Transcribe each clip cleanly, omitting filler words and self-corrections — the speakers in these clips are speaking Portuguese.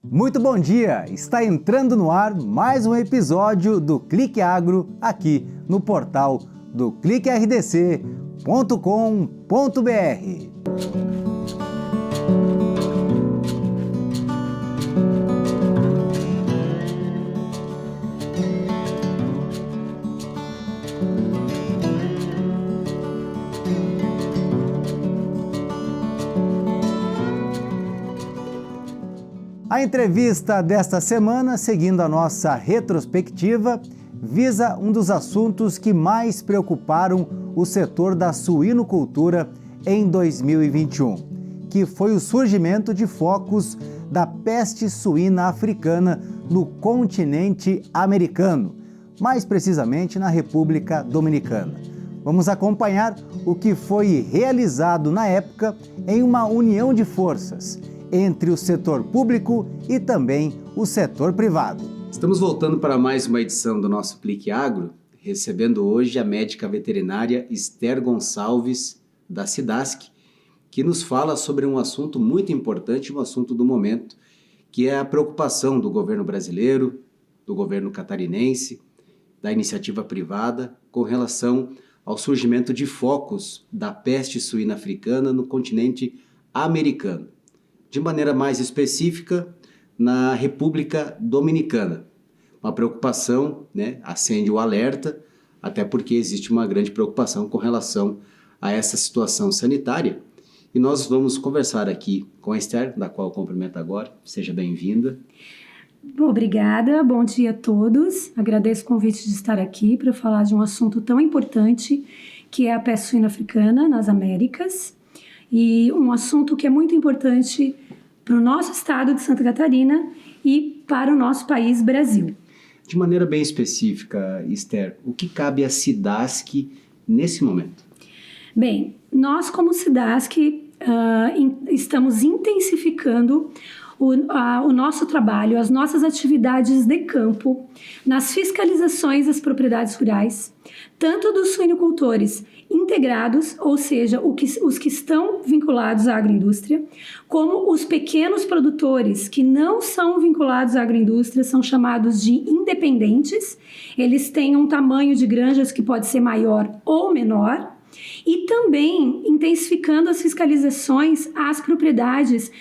Muito bom dia! Está entrando no ar mais um episódio do Clique Agro aqui no portal do cliquerdc.com.br. A entrevista desta semana, seguindo a nossa retrospectiva, visa um dos assuntos que mais preocuparam o setor da suinocultura em 2021, que foi o surgimento de focos da peste suína africana no continente americano, mais precisamente na República Dominicana. Vamos acompanhar o que foi realizado na época em uma união de forças entre o setor público e também o setor privado. Estamos voltando para mais uma edição do nosso Clique Agro, recebendo hoje a médica veterinária Esther Gonçalves, da SIDASC, que nos fala sobre um assunto muito importante, um assunto do momento, que é a preocupação do governo brasileiro, do governo catarinense, da iniciativa privada, com relação ao surgimento de focos da peste suína africana no continente americano. De maneira mais específica, na República Dominicana. Uma preocupação, acende o alerta, até porque existe uma grande preocupação com relação a essa situação sanitária. E nós vamos conversar aqui com a Esther, da qual eu cumprimento agora. Seja bem-vinda. Obrigada, bom dia a todos. Agradeço o convite de estar aqui para falar de um assunto tão importante que é a peste suína africana nas Américas. E um assunto que é muito importante para o nosso estado de Santa Catarina e para o nosso país, Brasil. De maneira bem específica, Esther, o que cabe à SIDASC nesse momento? Bem, nós como SIDASC estamos intensificando o nosso trabalho, as nossas atividades de campo, nas fiscalizações das propriedades rurais, tanto dos suinocultores integrados, ou seja, os que estão vinculados à agroindústria, como os pequenos produtores que não são vinculados à agroindústria, são chamados de independentes. Eles têm um tamanho de granjas que pode ser maior ou menor, e também intensificando as fiscalizações às propriedades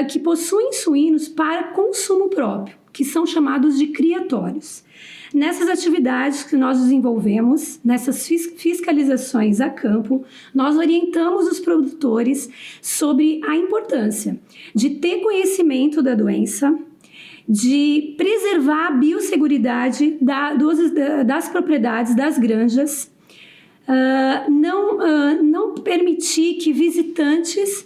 que possuem suínos para consumo próprio, que são chamados de criatórios. Nessas atividades que nós desenvolvemos, nessas fiscalizações a campo, nós orientamos os produtores sobre a importância de ter conhecimento da doença, de preservar a biosseguridade das propriedades, das granjas, não permitir que visitantes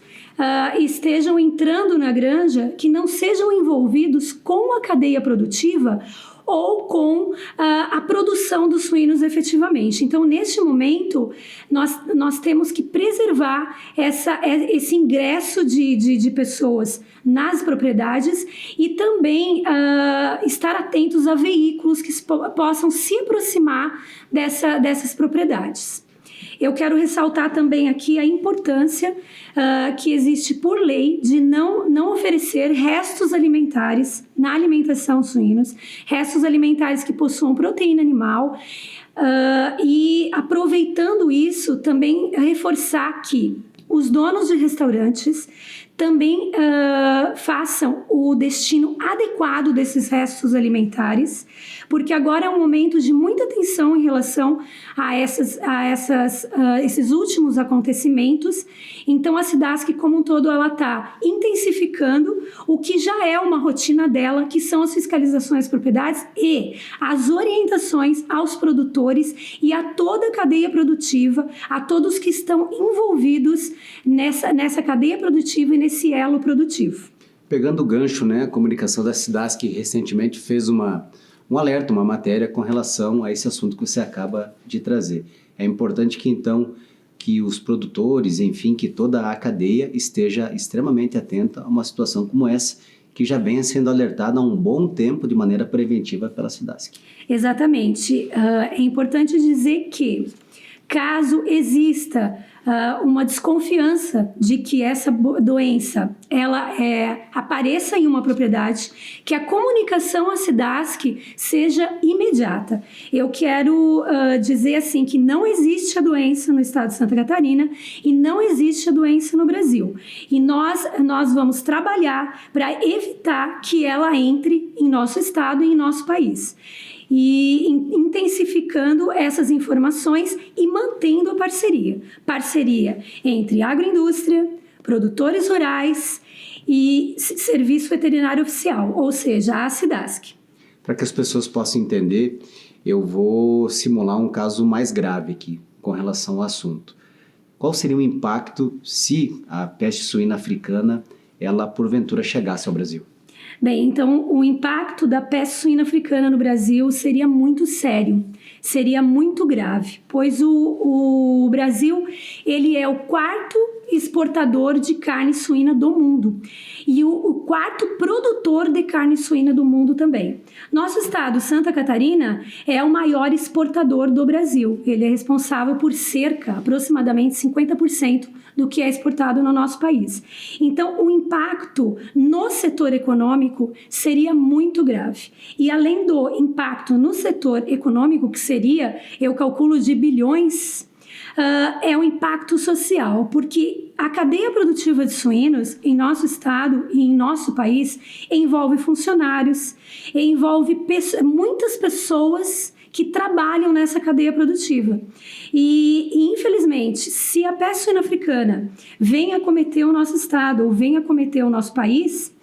estejam entrando na granja que não sejam envolvidos com a cadeia produtiva ou com a produção dos suínos efetivamente. Então, neste momento, nós temos que preservar esse ingresso de pessoas nas propriedades e também estar atentos a veículos que possam se aproximar dessas propriedades. Eu quero ressaltar também aqui a importância que existe por lei de não oferecer restos alimentares na alimentação suínos, restos alimentares que possuam proteína animal, e aproveitando isso, também reforçar que os donos de restaurantes também façam o destino adequado desses restos alimentares, porque agora é um momento de muita atenção em relação a esses últimos acontecimentos. Então, a SIDASC como um todo, ela está intensificando o que já é uma rotina dela, que são as fiscalizações às propriedades e as orientações aos produtores e a toda a cadeia produtiva, a todos que estão envolvidos nessa cadeia produtiva e nesse elo produtivo. Pegando o gancho, a comunicação da SIDASC recentemente fez um alerta, uma matéria com relação a esse assunto que você acaba de trazer. É importante que, então, que os produtores, enfim, que toda a cadeia esteja extremamente atenta a uma situação como essa, que já venha sendo alertada há um bom tempo de maneira preventiva pela SIDASC. Exatamente. É importante dizer que caso exista uma desconfiança de que essa doença ela apareça em uma propriedade, que a comunicação à SIDASC seja imediata. Eu quero dizer assim que não existe a doença no estado de Santa Catarina e não existe a doença no Brasil. E nós vamos trabalhar para evitar que ela entre em nosso estado e em nosso país. E intensificando essas informações e mantendo a parceria entre agroindústria, produtores rurais e Serviço Veterinário Oficial, ou seja, a SIDASC. Para que as pessoas possam entender, eu vou simular um caso mais grave aqui com relação ao assunto. Qual seria o impacto se a peste suína africana, ela porventura chegasse ao Brasil? Bem, então o impacto da peste suína africana no Brasil seria muito sério, seria muito grave, pois o Brasil ele é o quarto exportador de carne suína do mundo e o quarto produtor de carne suína do mundo também. Nosso estado, Santa Catarina, é o maior exportador do Brasil. Ele é responsável por aproximadamente 50% do que é exportado no nosso país. Então, o impacto no setor econômico seria muito grave. E além do impacto no setor econômico, que seria, eu calculo, de bilhões, é um impacto social, porque a cadeia produtiva de suínos em nosso estado e em nosso país envolve funcionários, envolve muitas pessoas que trabalham nessa cadeia produtiva. E infelizmente, se a peste suína africana vem acometer o nosso estado ou vem acometer o nosso país,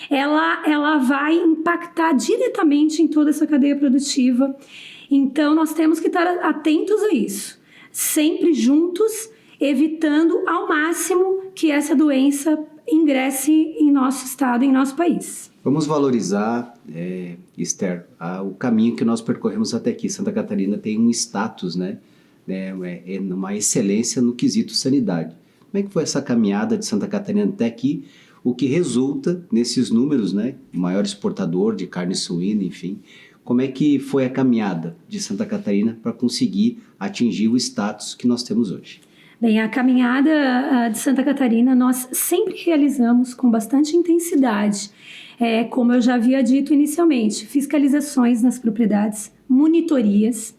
ela vai impactar diretamente em toda essa cadeia produtiva. Então, nós temos que estar atentos a isso, sempre juntos, evitando ao máximo que essa doença ingresse em nosso estado, em nosso país. Vamos valorizar, Esther, o caminho que nós percorremos até aqui. Santa Catarina tem um status, uma excelência no quesito sanidade. Como é que foi essa caminhada de Santa Catarina até aqui? O que resulta nesses números, o maior exportador de carne suína, enfim. Como é que foi a caminhada de Santa Catarina para conseguir atingir o status que nós temos hoje? Bem, a caminhada de Santa Catarina nós sempre realizamos com bastante intensidade. Como eu já havia dito inicialmente, fiscalizações nas propriedades, monitorias,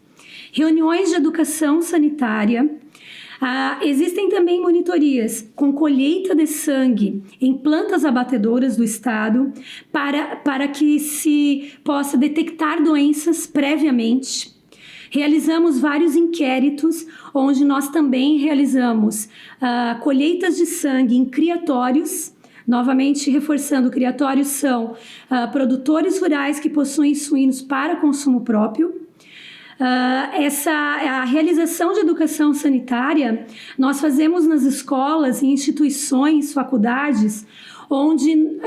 reuniões de educação sanitária. Existem também monitorias com colheita de sangue em plantas abatedoras do estado para que se possa detectar doenças previamente. Realizamos vários inquéritos, onde nós também realizamos colheitas de sangue em criatórios. Novamente, reforçando, criatórios são produtores rurais que possuem suínos para consumo próprio. A realização de educação sanitária nós fazemos nas escolas, em instituições, faculdades, onde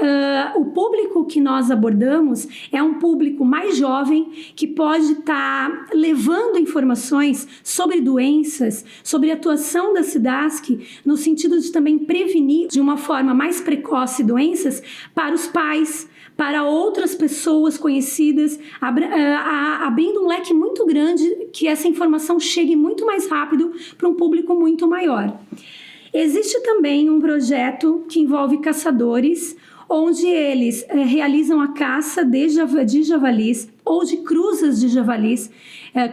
o público que nós abordamos é um público mais jovem que pode estar levando informações sobre doenças, sobre a atuação da SIDASC, no sentido de também prevenir de uma forma mais precoce doenças para os pais, para outras pessoas conhecidas, abrindo um leque muito grande, que essa informação chegue muito mais rápido para um público muito maior. Existe também um projeto que envolve caçadores, onde eles realizam a caça de javalis ou de cruzas de javalis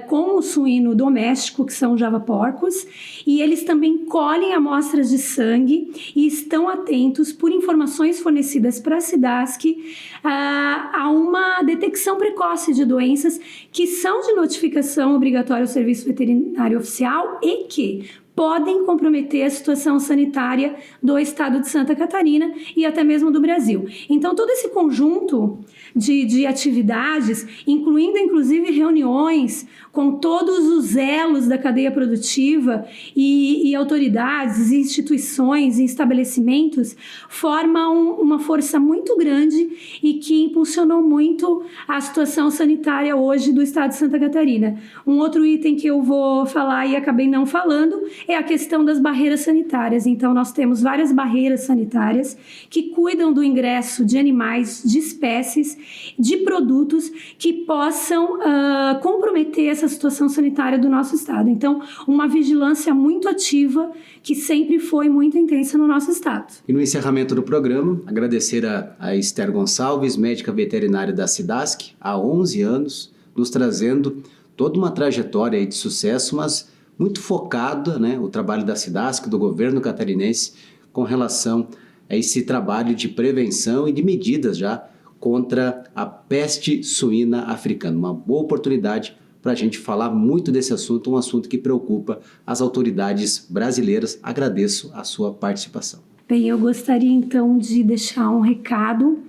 com o suíno doméstico, que são javaporcos, e eles também colhem amostras de sangue e estão atentos por informações fornecidas para a SIDASC a uma detecção precoce de doenças que são de notificação obrigatória ao Serviço Veterinário Oficial e que podem comprometer a situação sanitária do estado de Santa Catarina e até mesmo do Brasil. Então, todo esse conjunto de atividades, incluindo inclusive reuniões com todos os elos da cadeia produtiva e autoridades, instituições e estabelecimentos, formam uma força muito grande e que impulsionou muito a situação sanitária hoje do estado de Santa Catarina. Um outro item que eu vou falar e acabei não falando é a questão das barreiras sanitárias. Então, nós temos várias barreiras sanitárias que cuidam do ingresso de animais, de espécies, de produtos que possam comprometer essa situação sanitária do nosso estado. Então, uma vigilância muito ativa que sempre foi muito intensa no nosso estado. E no encerramento do programa, agradecer a Esther Gonçalves, médica veterinária da SIDASC, há 11 anos, nos trazendo toda uma trajetória de sucesso, mas muito focada, né, o trabalho da SIDASC, do governo catarinense, com relação a esse trabalho de prevenção e de medidas já contra a peste suína africana. Uma boa oportunidade para a gente falar muito desse assunto, um assunto que preocupa as autoridades brasileiras. Agradeço a sua participação. Bem, eu gostaria então de deixar um recado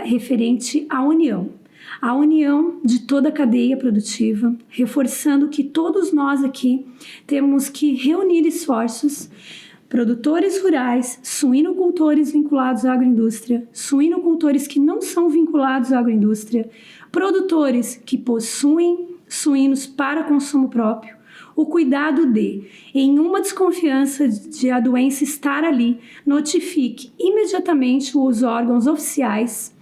referente à união. A união de toda a cadeia produtiva, reforçando que todos nós aqui temos que reunir esforços, produtores rurais, suinocultores vinculados à agroindústria, suinocultores que não são vinculados à agroindústria, produtores que possuem suínos para consumo próprio, o cuidado de, em uma desconfiança de a doença estar ali, notifique imediatamente os órgãos oficiais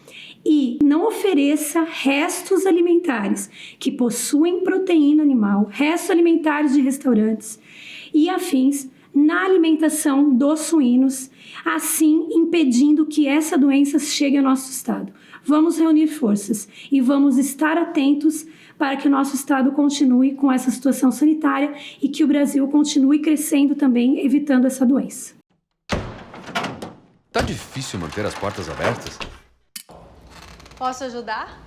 e não ofereça restos alimentares que possuem proteína animal, restos alimentares de restaurantes e afins na alimentação dos suínos, assim impedindo que essa doença chegue ao nosso estado. Vamos reunir forças e vamos estar atentos para que o nosso estado continue com essa situação sanitária e que o Brasil continue crescendo também, evitando essa doença. Tá difícil manter as portas abertas? Posso ajudar?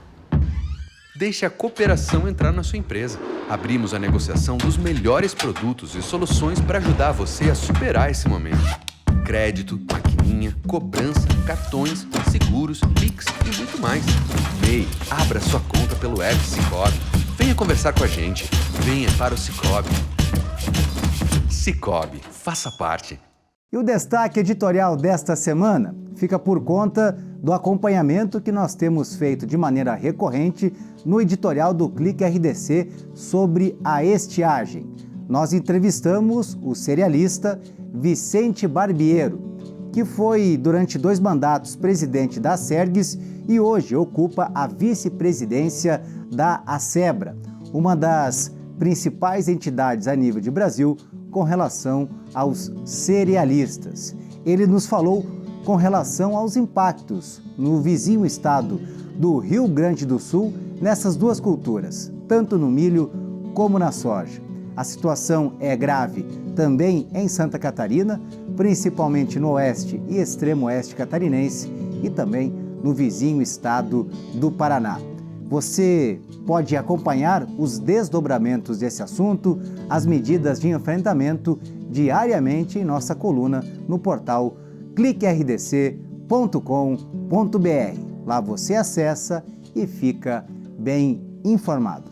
Deixe a cooperação entrar na sua empresa. Abrimos a negociação dos melhores produtos e soluções para ajudar você a superar esse momento. Crédito, maquininha, cobrança, cartões, seguros, Pix e muito mais. MEI, abra sua conta pelo app Sicoob. Venha conversar com a gente. Venha para o Sicoob. Sicoob, faça parte. E o destaque editorial desta semana fica por conta do acompanhamento que nós temos feito de maneira recorrente no editorial do Clique RDC sobre a estiagem. Nós entrevistamos o cerealista Vicente Barbiero, que foi durante 2 mandatos presidente da Sergues e hoje ocupa a vice-presidência da ACEBRA, uma das principais entidades a nível de Brasil com relação aos cerealistas. Ele nos falou com relação aos impactos no vizinho estado do Rio Grande do Sul nessas 2 culturas, tanto no milho como na soja. A situação é grave também em Santa Catarina, principalmente no oeste e extremo oeste catarinense e também no vizinho estado do Paraná. Você pode acompanhar os desdobramentos desse assunto, as medidas de enfrentamento diariamente em nossa coluna no portal cliquerdc.com.br. Lá você acessa e fica bem informado.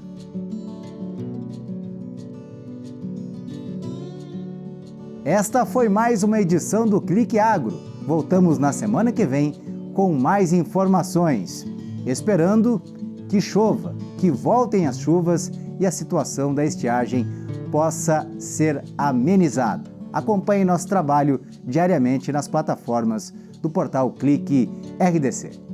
Esta foi mais uma edição do Clique Agro. Voltamos na semana que vem com mais informações, esperando que chova, que voltem as chuvas e a situação da estiagem possa ser amenizada. Acompanhe nosso trabalho diariamente nas plataformas do portal Clique RDC.